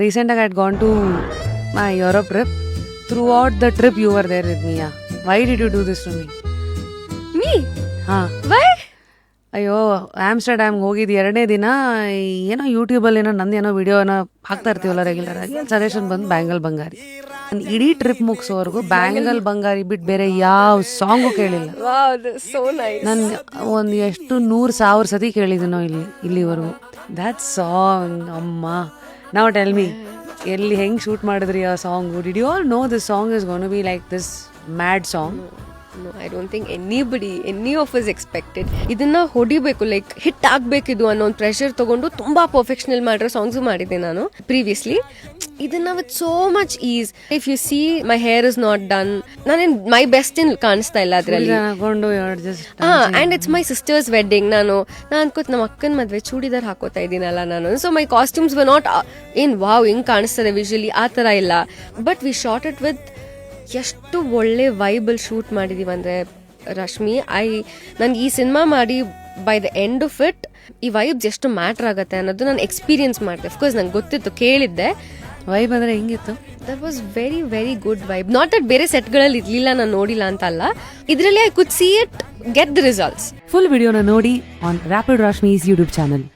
Recently, I had gone to my Europe trip. Throughout the trip, you were there with me. Yeah. Why did you do this to me? Me? Huh? Why? ಅಯ್ಯೋ ಆಮ್ಸ್ಟರ್ಡ್ಯಾಮ್ಗೆ ಹೋಗಿದ್ದು 2ನೇ ದಿನ ಏನೋ ಯೂಟ್ಯೂಬಲ್ಲಿ ಏನೋ ನಂದೇನೋ ವಿಡಿಯೋನ ಹಾಕ್ತಾ ಇರ್ತೀವಲ್ಲ ರೆಗ್ಯುಲರ್ ಆಗಿ ಸಜೆಷನ್ ಬಂದು ಬ್ಯಾಂಗಲ್ ಬಂಗಾರಿ. ನಾನು ಇಡೀ ಟ್ರಿಪ್ ಮುಗಿಸೋವರೆಗೂ ಬ್ಯಾಂಗಲ್ ಬಂಗಾರಿ ಬಿಟ್ಟು ಬೇರೆ ಯಾವ ಸಾಂಗು ಕೇಳಿಲ್ಲ. Wow, that's so nice. ನಾನು ಒಂದು ಎಷ್ಟು 100,000 ಸತಿ ಕೇಳಿದ್ದೀನೋ ಇಲ್ಲಿವರೆಗೂ. ದ್ಯಾಟ್ ಸಾಂಗ್ ಅಮ್ಮ. ನಾವು ಟೆಲ್ ಮಿ ಎಲ್ಲಿ ಹೆಂಗೆ ಶೂಟ್ ಮಾಡಿದ್ರಿ ಆ song? Did you all know this song is gonna be like this mad song? No, I don't think any of us expected. ಇದನ್ನ ಹೊಡಿಬೇಕು, ಲೈಕ್ ಹಿಟ್ ಆಗ್ಬೇಕಿದು ಅನ್ನೋ ಒಂದು ಪ್ರೆಷರ್ ತಗೊಂಡು ತುಂಬಾ ಪರ್ಫೆಕ್ಷನಲ್ ಮಾಡಿರೋ ಸಾಂಗ್ಸ್ ಮಾಡಿದ್ದೆ ನಾನು ಪ್ರೀವಿಯಸ್ಲಿ. ಇದನ್ನ with so much is. If U see my hair is not done, ನಾನೇನ್ ಮೈ ಬೆಸ್ಟ್ ಇನ್ ಕಾಣಿಸ್ತಾ ಇಲ್ಲ ಅದ್ರಲ್ಲಿ. And it's my sisters wedding. ನಾನು ಅನ್ಕೋತ ನಮ್ಮ ಅಕ್ಕನ ಮದ್ವೆ ಚೂಡಿದಾರ್ ಹಾಕೋತಾ ಇದ್ದೀನಲ್ಲ ನಾನು. So my costumes were not ಏನ್ ವಾವ್ ಹಿಂಗ್ ಕಾಣಿಸ್ತದೆ ವಿಜುವಲಿ ಆ ತರ ಇಲ್ಲ. But we shot it with ಎಷ್ಟು ಒಳ್ಳೆ ವೈಬಲ್ ಶೂಟ್ ಮಾಡಿದೀವಿ ಅಂದರೆ ರಶ್ಮಿ, ನನ್ಗೆ ಈ ಸಿನಿಮಾ ಮಾಡಿ by the end of it ಈ ವೈಬ್ಸ್ ಎಷ್ಟು ಮ್ಯಾಟ್ರ್ ಆಗುತ್ತೆ ಅನ್ನೋದು ನಾನು ಎಕ್ಸ್ಪೀರಿಯನ್ಸ್ ಮಾಡಿದೆ. ಅಫ್ಕೋರ್ಸ್ ನಂಗೆ ಗೊತ್ತಿತ್ತು, ಕೇಳಿದ್ದೆ. ವೈಬ್ ಅಂದರೆ ಹೆಂಗಿತ್ತು? That was very very good vibe. Not that ಬೇರೆ ಸೆಟ್ಗಳಲ್ಲಿ ಇರಲಿಲ್ಲ, ನಾನು ನೋಡಿಲ್ಲ ಅಂತ ಅಲ್ಲ, ಇದರಲ್ಲಿ I could see it get the results. Full ವಿಡಿಯೋನ ನೋಡಿ on rapid Rashmi's YouTube channel.